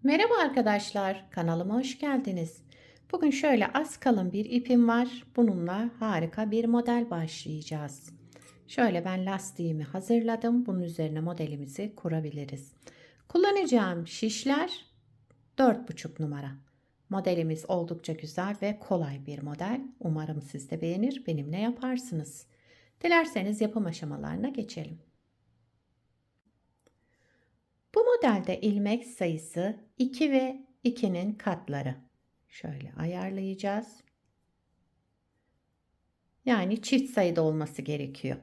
Merhaba arkadaşlar, kanalıma hoş geldiniz. Bugün şöyle az kalın bir ipim var. Bununla harika bir model başlayacağız. Şöyle ben lastiğimi hazırladım. Bunun üzerine modelimizi kurabiliriz. Kullanacağım şişler 4,5 numara. Modelimiz oldukça güzel ve kolay bir model. Umarım siz de beğenir, benimle yaparsınız. Dilerseniz yapım aşamalarına geçelim. Bu modelde ilmek sayısı 2 ve 2'nin katları. Şöyle ayarlayacağız. Yani çift sayıda olması gerekiyor.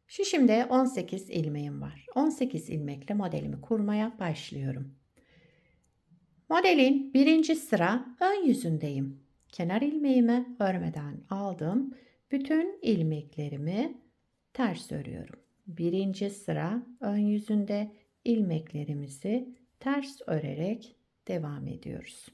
Şişimde 18 ilmeğim var. 18 ilmekle modelimi kurmaya başlıyorum. Modelin birinci sıra ön yüzündeyim. Kenar ilmeğimi örmeden aldım. Bütün ilmeklerimi ters örüyorum. Birinci sıra ön yüzünde ilmeklerimizi ters örerek devam ediyoruz.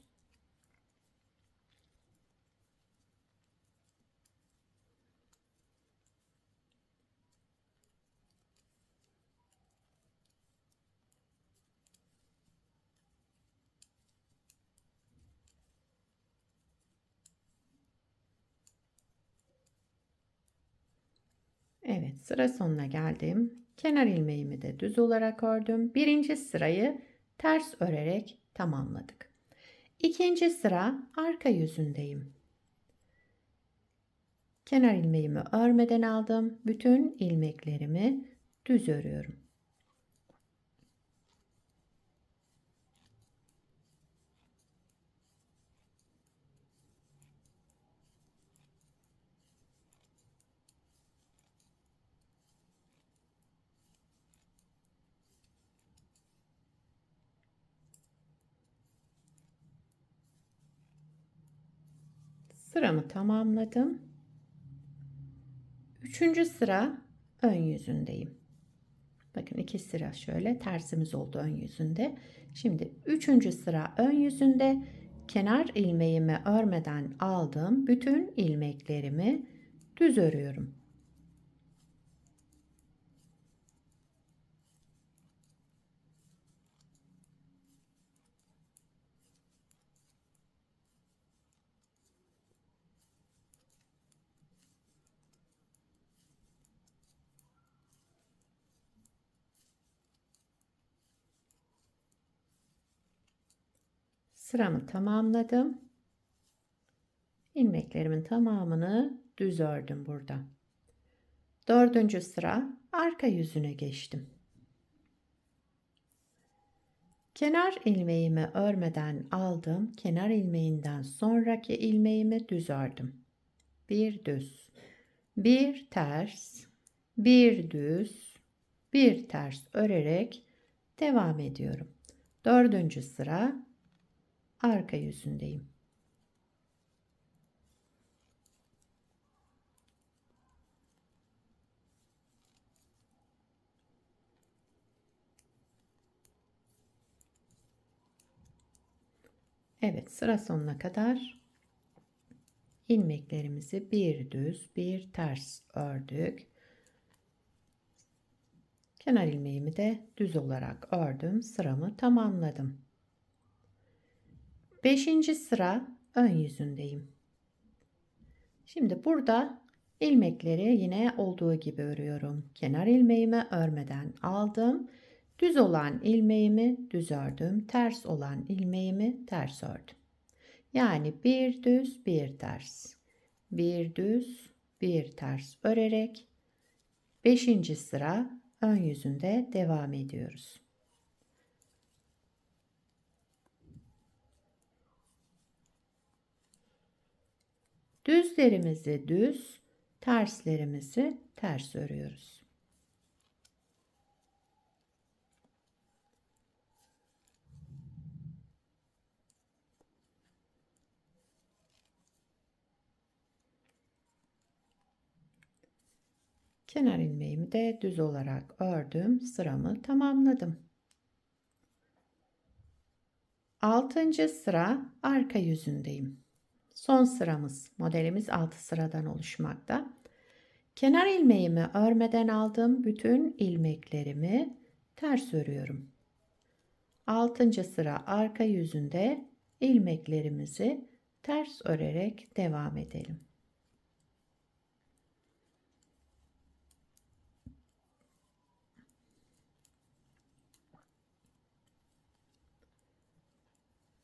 Evet, sıra sonuna geldim. Kenar ilmeğimi de düz olarak ördüm. Birinci sırayı ters örerek tamamladık. İkinci sıra arka yüzündeyim. Kenar ilmeğimi örmeden aldım. Bütün ilmeklerimi düz örüyorum. Sıramı tamamladım. Üçüncü sıra ön yüzündeyim. Bakın iki sıra şöyle tersimiz oldu ön yüzünde. Şimdi üçüncü sıra ön yüzünde kenar ilmeğimi örmeden aldım. Bütün ilmeklerimi düz örüyorum. Sıramı tamamladım. İlmeklerimin tamamını düz ördüm burada. Dördüncü sıra arka yüzüne geçtim. Kenar ilmeğimi örmeden aldım. Kenar ilmeğinden sonraki ilmeğimi düz ördüm. Bir düz, bir ters, bir düz, bir ters örerek devam ediyorum. Dördüncü sıra arka yüzündeyim. Evet, sıra sonuna kadar ilmeklerimizi bir düz bir ters ördük. Kenar ilmeğimi de düz olarak ördüm. Sıramı tamamladım. Beşinci sıra ön yüzündeyim. Şimdi burada ilmekleri yine olduğu gibi örüyorum. Kenar ilmeğimi örmeden aldım. Düz olan ilmeğimi düz ördüm. Ters olan ilmeğimi ters ördüm. Yani bir düz bir ters. Bir düz bir ters örerek beşinci sıra ön yüzünde devam ediyoruz. Düzlerimizi düz, terslerimizi ters örüyoruz. Kenar ilmeğimi de düz olarak ördüm. Sıramı tamamladım. Altıncı sıra arka yüzündeyim. Son sıramız, modelimiz 6 sıradan oluşmakta. Kenar ilmeğimi örmeden aldım. Bütün ilmeklerimi ters örüyorum. 6. sıra arka yüzünde ilmeklerimizi ters örerek devam edelim.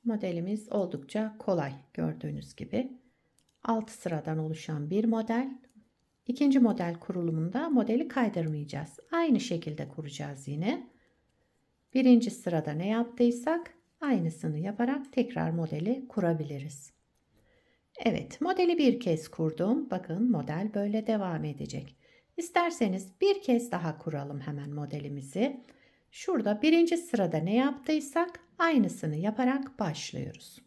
Modelimiz oldukça kolay gördüğünüz gibi. 6 sıradan oluşan bir model. İkinci model kurulumunda modeli kaydırmayacağız. Aynı şekilde kuracağız yine. Birinci sırada ne yaptıysak aynısını yaparak tekrar modeli kurabiliriz. Evet, modeli bir kez kurdum. Bakın model böyle devam edecek. İsterseniz bir kez daha kuralım hemen modelimizi. Şurada birinci sırada ne yaptıysak aynısını yaparak başlıyoruz.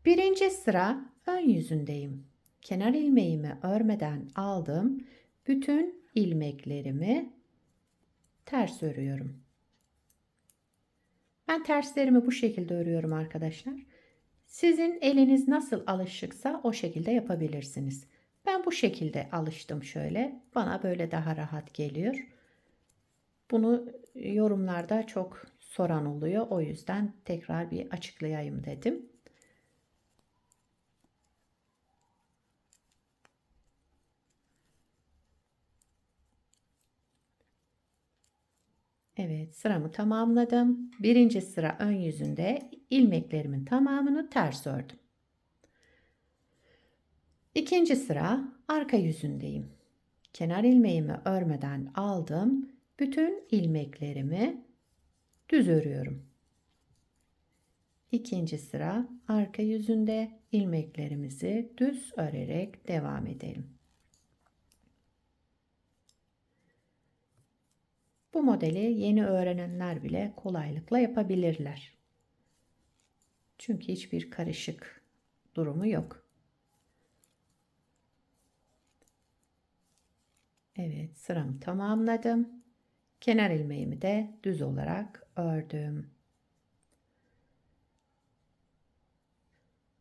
Birinci sıra ön yüzündeyim. Kenar ilmeğimi örmeden aldım. Bütün ilmeklerimi ters örüyorum. Ben terslerimi bu şekilde örüyorum arkadaşlar. Sizin eliniz nasıl alışıksa o şekilde yapabilirsiniz. Ben bu şekilde alıştım şöyle. Bana böyle daha rahat geliyor. Bunu yorumlarda çok soran oluyor. O yüzden tekrar bir açıklayayım dedim. Evet, sıramı tamamladım. Birinci sıra ön yüzünde ilmeklerimin tamamını ters ördüm. İkinci sıra arka yüzündeyim. Kenar ilmeğimi örmeden aldım. Bütün ilmeklerimi düz örüyorum. İkinci sıra arka yüzünde ilmeklerimizi düz örerek devam edelim. Bu modeli yeni öğrenenler bile kolaylıkla yapabilirler. Çünkü hiçbir karışık durumu yok. Evet, sıramı tamamladım. Kenar ilmeğimi de düz olarak ördüm.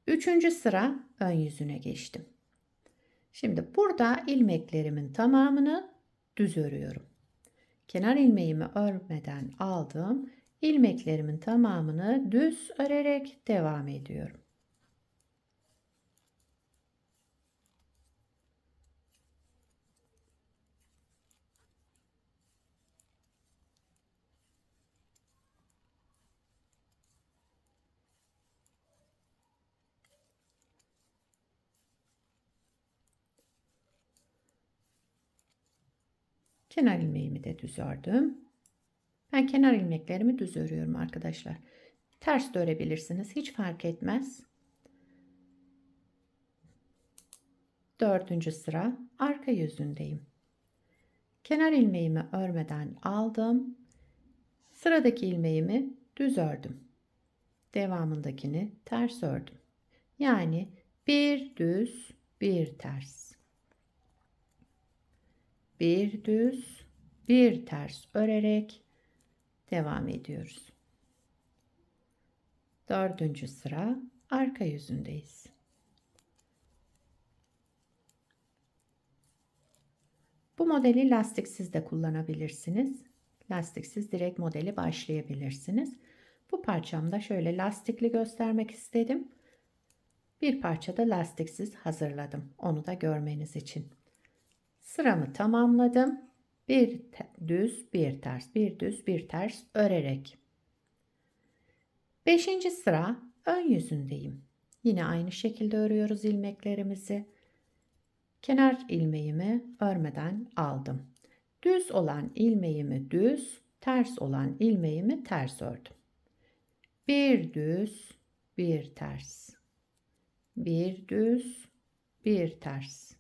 Üçüncü sıra ön yüzüne geçtim. Şimdi burada ilmeklerimin tamamını düz örüyorum. Kenar ilmeğimi örmeden aldım. İlmeklerimin tamamını düz örerek devam ediyorum. Kenar ilmeğimi de düz ördüm. Ben kenar ilmeklerimi düz örüyorum arkadaşlar. Ters de örebilirsiniz. Hiç fark etmez. Dördüncü sıra arka yüzündeyim. Kenar ilmeğimi örmeden aldım. Sıradaki ilmeğimi düz ördüm. Devamındakini ters ördüm. Yani bir düz, bir ters. Bir düz, bir ters örerek devam ediyoruz. Dördüncü sıra arka yüzündeyiz. Bu modeli lastiksiz de kullanabilirsiniz. Lastiksiz direkt modeli başlayabilirsiniz. Bu parçamda şöyle lastikli göstermek istedim. Bir parça da lastiksiz hazırladım. Onu da görmeniz için. Sıramı tamamladım. Bir düz, bir ters, bir düz, bir ters örerek. Beşinci sıra ön yüzündeyim. Yine aynı şekilde örüyoruz ilmeklerimizi. Kenar ilmeğimi örmeden aldım. Düz olan ilmeğimi düz, ters olan ilmeğimi ters ördüm. Bir düz, bir ters. Bir düz, bir ters.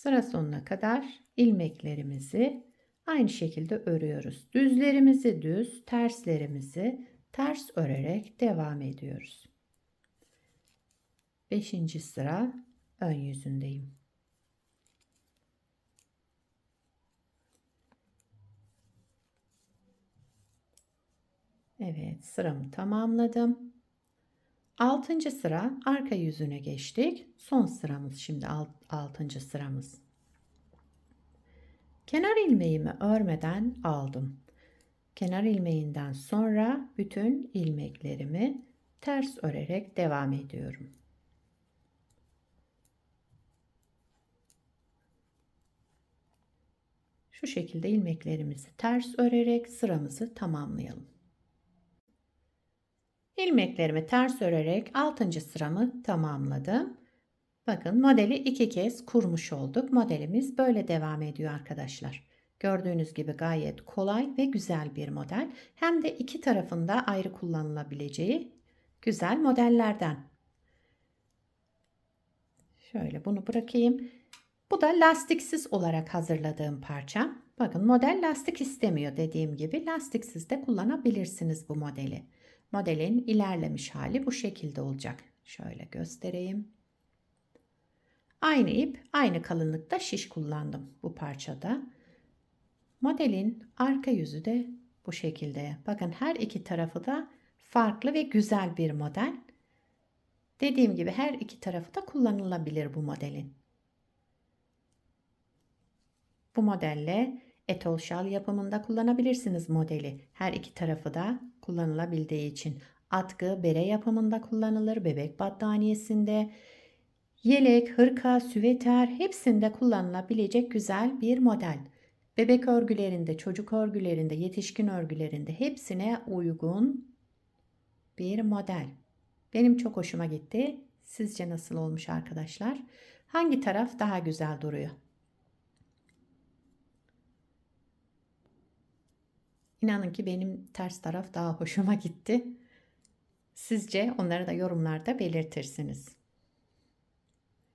Sıra sonuna kadar ilmeklerimizi aynı şekilde örüyoruz. Düzlerimizi düz, terslerimizi ters örerek devam ediyoruz. Beşinci sıra ön yüzündeyim. Evet, sıramı tamamladım. 6. sıra arka yüzüne geçtik. Son sıramız şimdi 6. sıramız. Kenar ilmeğimi örmeden aldım. Kenar ilmeğinden sonra bütün ilmeklerimi ters örerek devam ediyorum. Şu şekilde ilmeklerimizi ters örerek sıramızı tamamlayalım. İlmeklerimi ters örerek 6. sıramı tamamladım. Bakın modeli 2 kez kurmuş olduk. Modelimiz böyle devam ediyor arkadaşlar. Gördüğünüz gibi gayet kolay ve güzel bir model. Hem de iki tarafında ayrı kullanılabileceği güzel modellerden. Şöyle bunu bırakayım. Bu da lastiksiz olarak hazırladığım parça. Bakın model lastik istemiyor dediğim gibi. Lastiksiz de kullanabilirsiniz bu modeli. Modelin ilerlemiş hali bu şekilde olacak. Şöyle göstereyim. Aynı ip, aynı kalınlıkta şiş kullandım bu parçada. Modelin arka yüzü de bu şekilde. Bakın her iki tarafı da farklı ve güzel bir model. Dediğim gibi her iki tarafı da kullanılabilir bu modelin. Bu modelle etol şal yapımında kullanabilirsiniz modeli. Her iki tarafı da kullanılabildiği için. Atkı, bere yapımında kullanılır. Bebek battaniyesinde, yelek, hırka, süveter hepsinde kullanılabilecek güzel bir model. Bebek örgülerinde, çocuk örgülerinde, yetişkin örgülerinde hepsine uygun bir model. Benim çok hoşuma gitti. Sizce nasıl olmuş arkadaşlar? Hangi taraf daha güzel duruyor? İnanın ki benim ters taraf daha hoşuma gitti. Sizce onları da yorumlarda belirtirsiniz.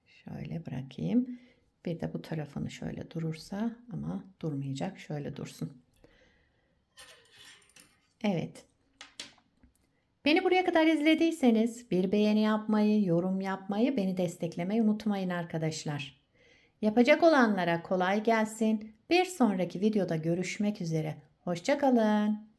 Şöyle bırakayım. Bir de bu tarafını şöyle durursa ama durmayacak. Şöyle dursun. Evet. Beni buraya kadar izlediyseniz bir beğeni yapmayı, yorum yapmayı, beni desteklemeyi unutmayın arkadaşlar. Yapacak olanlara kolay gelsin. Bir sonraki videoda görüşmek üzere. Hoşça kalın.